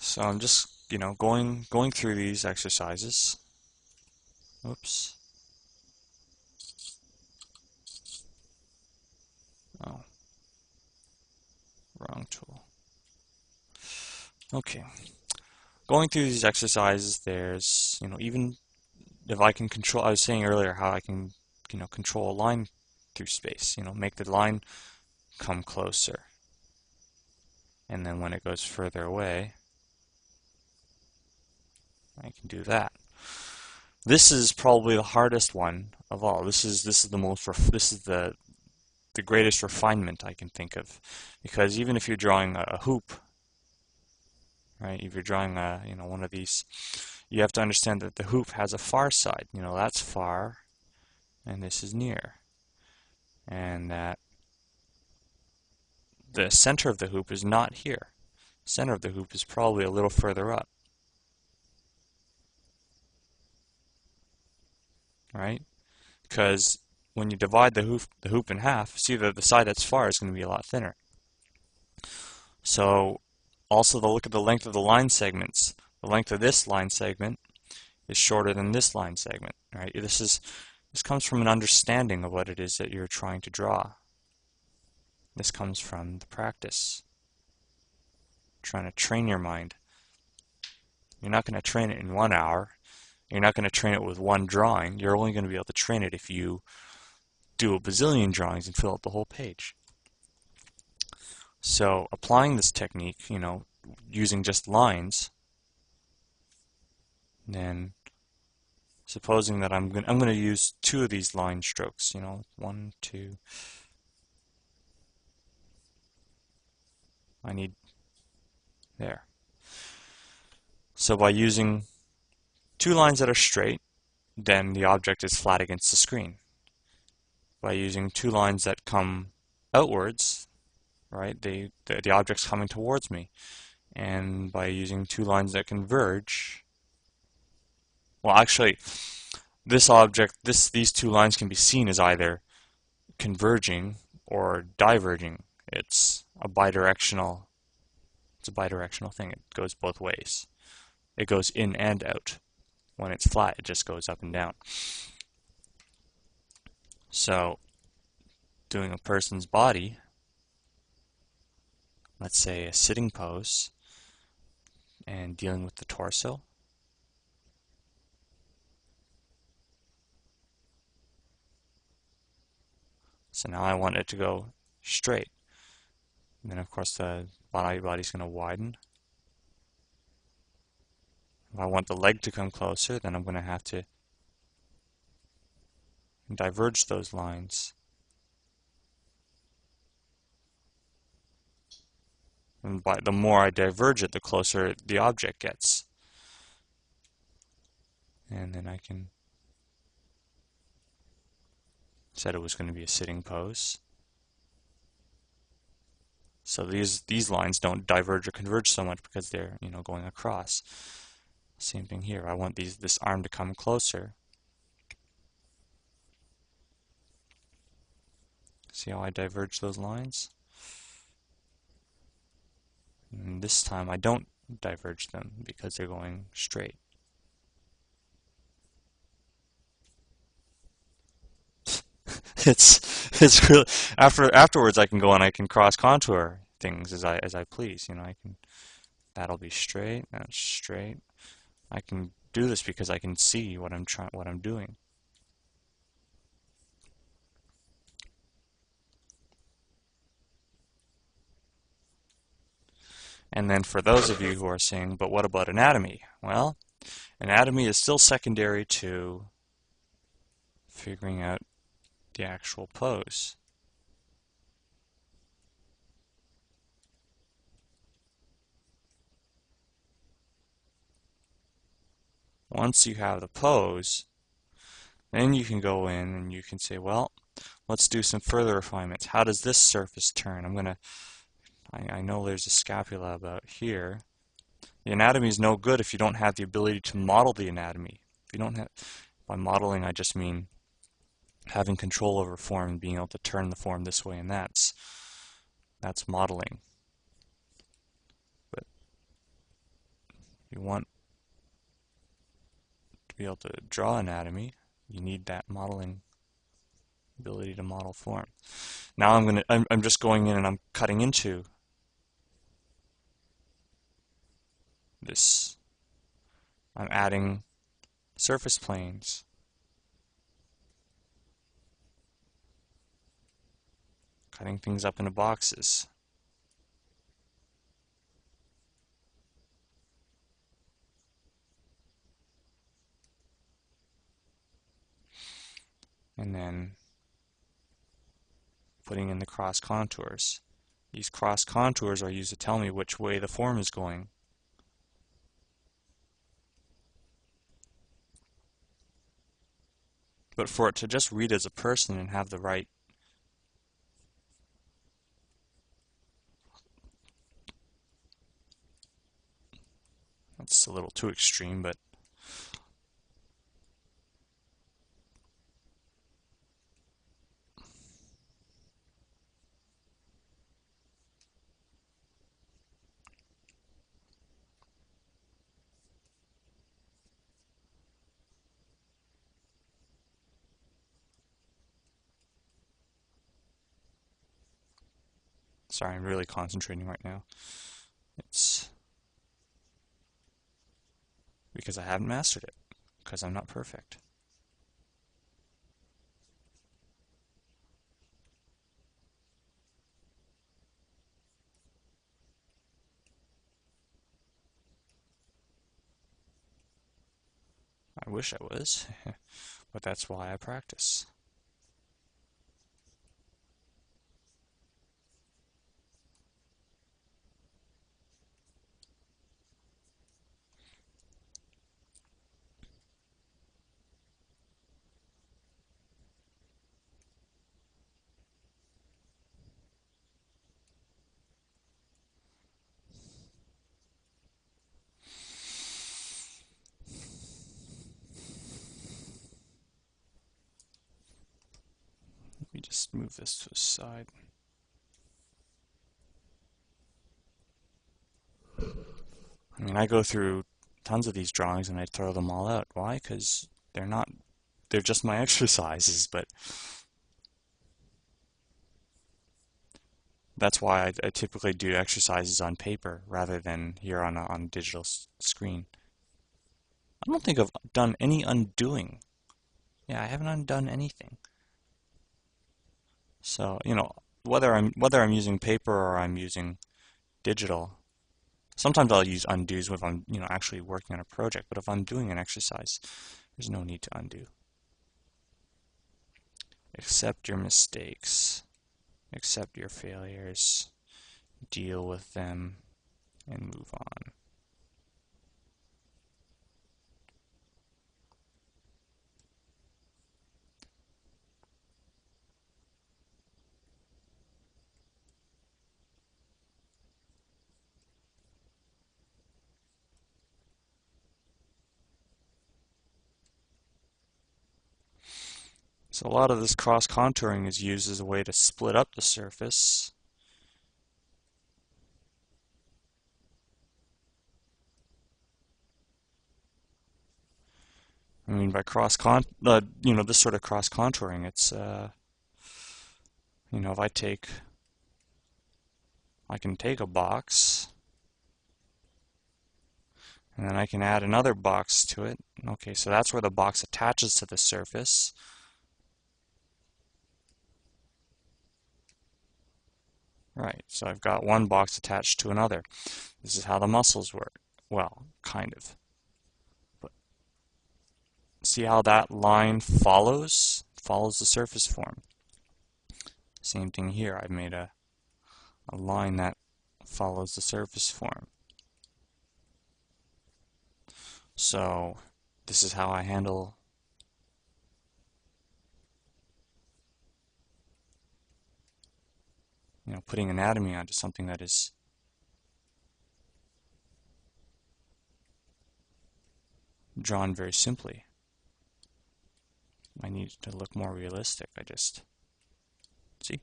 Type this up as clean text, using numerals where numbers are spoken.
So I'm just, going through these exercises. Oops. Oh, wrong tool. Okay. Going through these exercises, there's, even if I can control, I was saying earlier how I can, control a line through space, make the line come closer. And then when it goes further away, I can do that. This is probably the hardest one of all. This is the greatest refinement I can think of, because even if you're drawing a hoop, right? If you're drawing one of these, you have to understand that the hoop has a far side. That's far, and this is near, and that the center of the hoop is not here. Center of the hoop is probably a little further up, right? Because when you divide the hoop in half, see that the side that's far is going to be a lot thinner. So also look at the length of the line segments. The length of this line segment is shorter than this line segment, right? This comes from an understanding of what it is that you're trying to draw. This comes from the practice. Trying to train your mind. You're not going to train it in 1 hour. You're not going to train it with one drawing. You're only going to be able to train it if you do a bazillion drawings and fill out the whole page. So applying this technique, using just lines, then supposing that I'm going to use 2 of these line strokes, 1, 2. I need there. So by using 2 lines that are straight, then the object is flat against the screen. By using 2 lines that come outwards, right, the object's coming towards me. And by using 2 lines that converge, well, actually, this object, these 2 lines can be seen as either converging or diverging. It's a bidirectional thing. It goes both ways. It goes in and out. When it's flat, it just goes up and down. So, doing a person's body, let's say a sitting pose, and dealing with the torso. So now I want it to go straight. And then of course the body's going to widen. If I want the leg to come closer, then I'm going to have to diverge those lines. And the more I diverge it, the closer the object gets. And then I can said it was going to be a sitting pose. So these lines don't diverge or converge so much because they're going across. Same thing here. I want this arm to come closer. See how I diverge those lines? And this time I don't diverge them because they're going straight. it's really afterwards I can go and I can cross contour things as I please. That'll be straight, that's straight. I can do this because I can see what I'm doing. And then for those of you who are saying, but what about anatomy? Well, anatomy is still secondary to figuring out the actual pose. Once you have the pose, then you can go in and you can say, well, let's do some further refinements. How does this surface turn? I know there's a scapula about here. The anatomy is no good if you don't have the ability to model the anatomy. If you don't have, by modeling I just mean having control over form and being able to turn the form this way and that's modeling. you want to be able to draw anatomy, you need that modeling ability to model form. Now I'm just going in and I'm cutting into this. I'm adding surface planes. Cutting things up into boxes. And then putting in the cross contours. These cross contours are used to tell me which way the form is going. But for it to just read as a person and have the right that's a little too extreme, but sorry, I'm really concentrating right now. It's because I haven't mastered it, because I'm not perfect. I wish I was, but that's why I practice. Let me just move this to the side. I mean, I go through tons of these drawings and I throw them all out. Why? Because they're just my exercises, but that's why I typically do exercises on paper rather than here on a digital screen. I don't think I've done any undoing. Yeah, I haven't undone anything. So, whether I'm using paper or I'm using digital, sometimes I'll use undos if I'm, actually working on a project, but if I'm doing an exercise, there's no need to undo. Accept your mistakes. Accept your failures. Deal with them and move on. So a lot of this cross-contouring is used as a way to split up the surface. I mean, by this sort of cross-contouring, it's, if I can take a box, and then I can add another box to it. Okay, so that's where the box attaches to the surface. Right, so I've got one box attached to another. This is how the muscles work. Well, kind of. But see how that line follows the surface form. Same thing here. I've made a line that follows the surface form. So this is how I handle putting anatomy onto something that is drawn very simply. I need it to look more realistic. See?